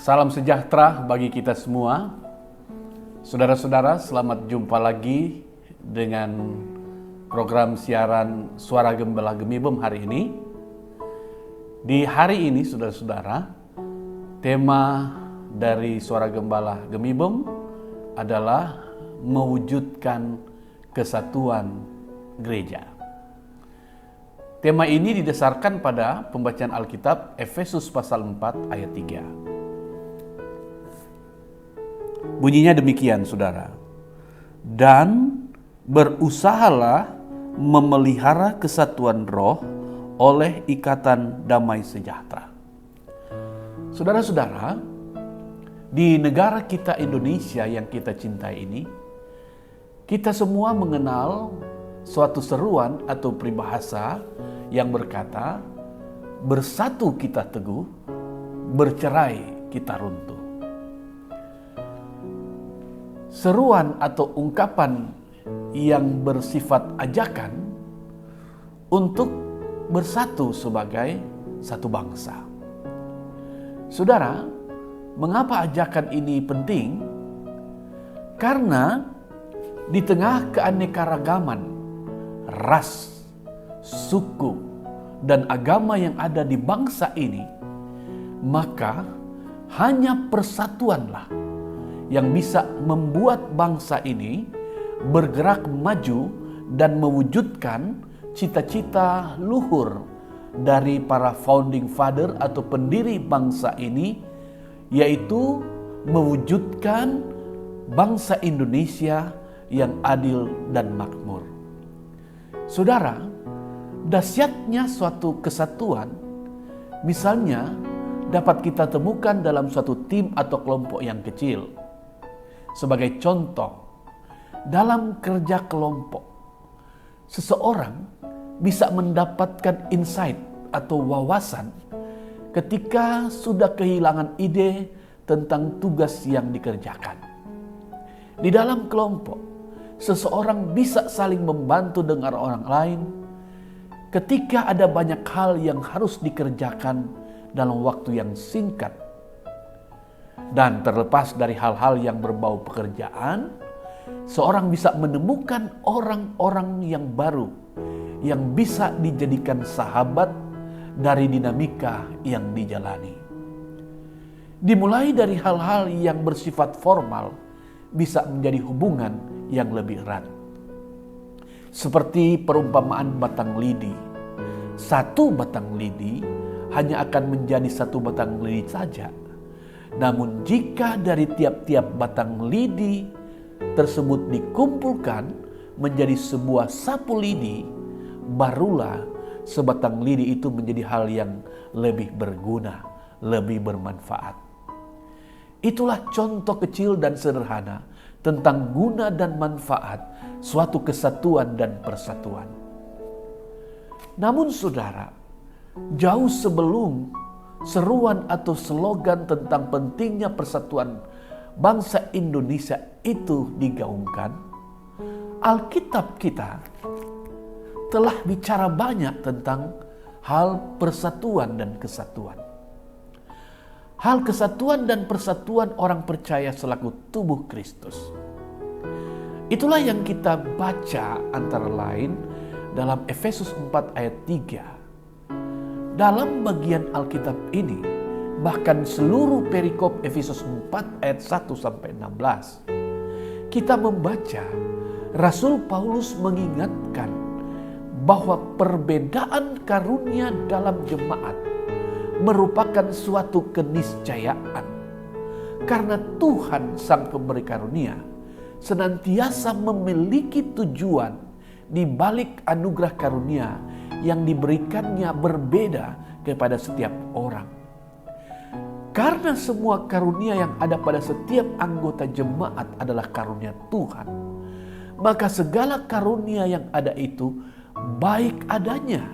Salam sejahtera bagi kita semua. Saudara-saudara, selamat jumpa lagi dengan program siaran Suara Gembala Gemibem hari ini. Di hari ini, saudara-saudara, tema dari Suara Gembala Gemibem adalah mewujudkan kesatuan gereja. Tema ini didasarkan pada pembacaan Alkitab Efesus pasal 4 ayat 3. Bunyinya demikian, saudara. Dan berusahalah memelihara kesatuan roh oleh ikatan damai sejahtera. Saudara-saudara, di negara kita Indonesia yang kita cintai ini, kita semua mengenal suatu seruan atau peribahasa yang berkata, bersatu kita teguh, bercerai kita runtuh. Seruan atau ungkapan yang bersifat ajakan untuk bersatu sebagai satu bangsa. Saudara, mengapa ajakan ini penting? Karena di tengah keanekaragaman ras, suku, dan agama yang ada di bangsa ini, maka hanya persatuanlah yang bisa membuat bangsa ini bergerak maju dan mewujudkan cita-cita luhur dari para founding father atau pendiri bangsa ini, yaitu mewujudkan bangsa Indonesia yang adil dan makmur. Saudara, dahsyatnya suatu kesatuan misalnya dapat kita temukan dalam suatu tim atau kelompok yang kecil. Sebagai contoh, dalam kerja kelompok, seseorang bisa mendapatkan insight atau wawasan ketika sudah kehilangan ide tentang tugas yang dikerjakan. Di dalam kelompok, seseorang bisa saling membantu dengan orang lain ketika ada banyak hal yang harus dikerjakan dalam waktu yang singkat. Dan terlepas dari hal-hal yang berbau pekerjaan, seorang bisa menemukan orang-orang yang baru yang bisa dijadikan sahabat dari dinamika yang dijalani. Dimulai dari hal-hal yang bersifat formal bisa menjadi hubungan yang lebih erat. Seperti perumpamaan batang lidi. Satu batang lidi hanya akan menjadi satu batang lidi saja. Namun jika dari tiap-tiap batang lidi tersebut dikumpulkan menjadi sebuah sapu lidi, barulah sebatang lidi itu menjadi hal yang lebih berguna, lebih bermanfaat. Itulah contoh kecil dan sederhana tentang guna dan manfaat suatu kesatuan dan persatuan. Namun saudara, jauh sebelum seruan atau slogan tentang pentingnya persatuan bangsa Indonesia itu digaungkan, Alkitab kita telah bicara banyak tentang hal persatuan dan kesatuan. Hal kesatuan dan persatuan orang percaya selaku tubuh Kristus. Itulah yang kita baca antara lain dalam Efesus 4 ayat 3. Dalam bagian Alkitab ini, bahkan seluruh perikop Efesus 4 ayat 1 sampai 16, kita membaca Rasul Paulus mengingatkan bahwa perbedaan karunia dalam jemaat merupakan suatu keniscayaan. Karena Tuhan Sang Pemberi Karunia senantiasa memiliki tujuan di balik anugerah karunia yang diberikannya berbeda kepada setiap orang. Karena semua karunia yang ada pada setiap anggota jemaat adalah karunia Tuhan, maka segala karunia yang ada itu baik adanya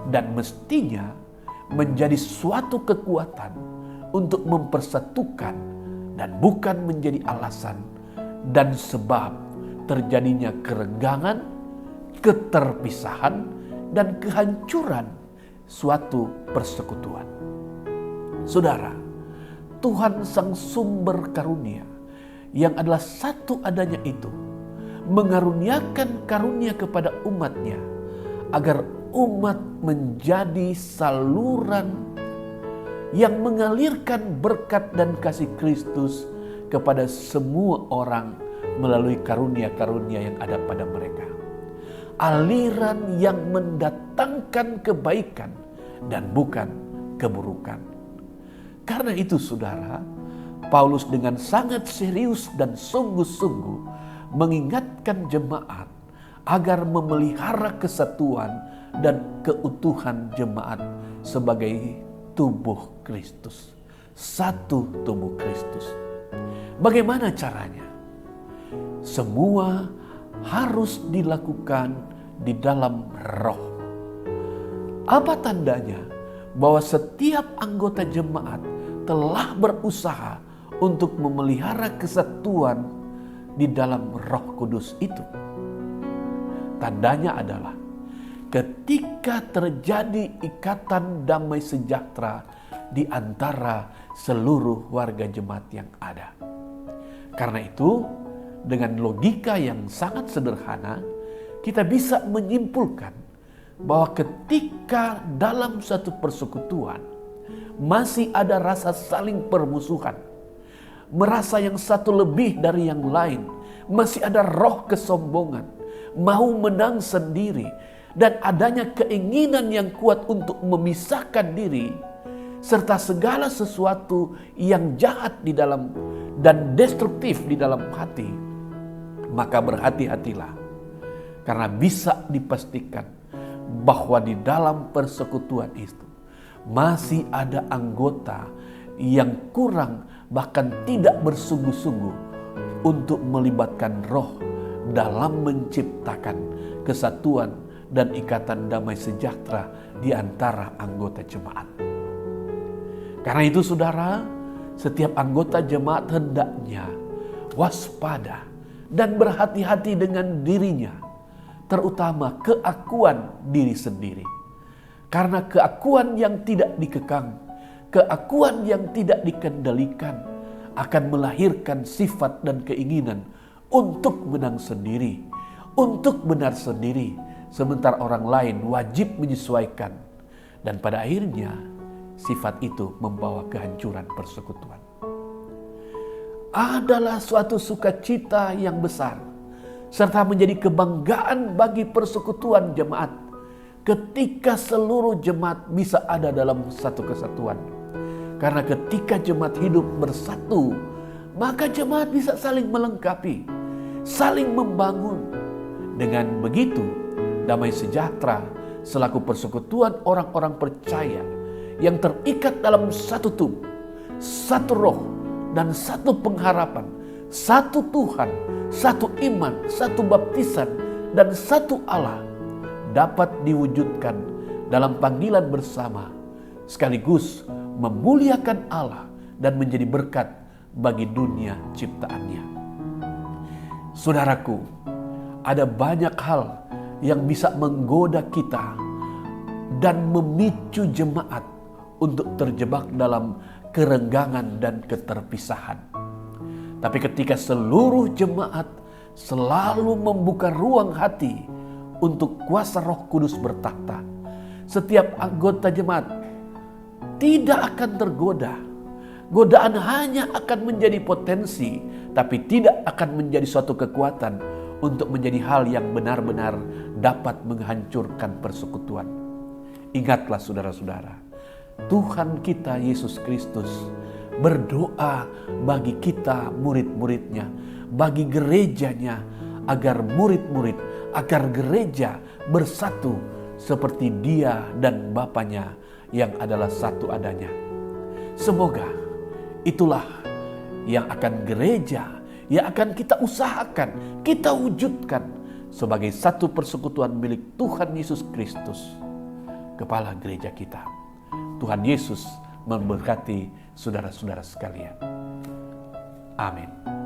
dan mestinya menjadi suatu kekuatan untuk mempersatukan dan bukan menjadi alasan dan sebab terjadinya kerenggangan, keterpisahan, dan kehancuran suatu persekutuan. Saudara, Tuhan sang sumber karunia yang adalah satu adanya itu mengaruniakan karunia kepada umatnya agar umat menjadi saluran yang mengalirkan berkat dan kasih Kristus kepada semua orang melalui karunia-karunia yang ada pada mereka. Aliran yang mendatangkan kebaikan dan bukan keburukan. Karena itu saudara, Paulus dengan sangat serius dan sungguh-sungguh mengingatkan jemaat agar memelihara kesatuan dan keutuhan jemaat sebagai tubuh Kristus. Satu tubuh Kristus. Bagaimana caranya? Semua harus dilakukan di dalam roh. Apa tandanya bahwa setiap anggota jemaat telah berusaha untuk memelihara kesatuan di dalam Roh Kudus itu? Tandanya adalah ketika terjadi ikatan damai sejahtera di antara seluruh warga jemaat yang ada. Karena itu, dengan logika yang sangat sederhana, kita bisa menyimpulkan bahwa ketika dalam satu persekutuan masih ada rasa saling permusuhan, merasa yang satu lebih dari yang lain, masih ada roh kesombongan, mau menang sendiri, dan adanya keinginan yang kuat untuk memisahkan diri, serta segala sesuatu yang jahat di dalam dan destruktif di dalam hati, maka berhati-hatilah, karena bisa dipastikan bahwa di dalam persekutuan itu masih ada anggota yang kurang, bahkan tidak bersungguh-sungguh untuk melibatkan roh dalam menciptakan kesatuan dan ikatan damai sejahtera di antara anggota jemaat. Karena itu saudara, setiap anggota jemaat hendaknya waspada dan berhati-hati dengan dirinya, terutama keakuan diri sendiri. Karena keakuan yang tidak dikekang, keakuan yang tidak dikendalikan akan melahirkan sifat dan keinginan untuk menang sendiri, untuk benar sendiri, sementara orang lain wajib menyesuaikan. Dan pada akhirnya sifat itu membawa kehancuran persekutuan. Adalah suatu sukacita yang besar serta menjadi kebanggaan bagi persekutuan jemaat ketika seluruh jemaat bisa ada dalam satu kesatuan. Karena ketika jemaat hidup bersatu, maka jemaat bisa saling melengkapi, saling membangun. Dengan begitu, damai sejahtera selaku persekutuan orang-orang percaya yang terikat dalam satu tubuh, satu roh, dan satu pengharapan, satu Tuhan, satu iman, satu baptisan, dan satu Allah dapat diwujudkan dalam panggilan bersama, sekaligus memuliakan Allah dan menjadi berkat bagi dunia ciptaannya. Saudaraku, ada banyak hal yang bisa menggoda kita dan memicu jemaat untuk terjebak dalam kerenggangan dan keterpisahan. Tapi ketika seluruh jemaat selalu membuka ruang hati untuk kuasa Roh Kudus bertakhta, setiap anggota jemaat tidak akan tergoda. Godaan hanya akan menjadi potensi, tapi tidak akan menjadi suatu kekuatan untuk menjadi hal yang benar-benar dapat menghancurkan persekutuan. Ingatlah saudara-saudara, Tuhan kita Yesus Kristus berdoa bagi kita murid-muridnya, bagi gerejanya, agar murid-murid, agar gereja bersatu seperti Dia dan Bapanya yang adalah satu adanya. Semoga itulah yang akan gereja, yang akan kita usahakan, kita wujudkan sebagai satu persekutuan milik Tuhan Yesus Kristus, Kepala gereja kita. Tuhan Yesus memberkati saudara-saudara sekalian. Amin.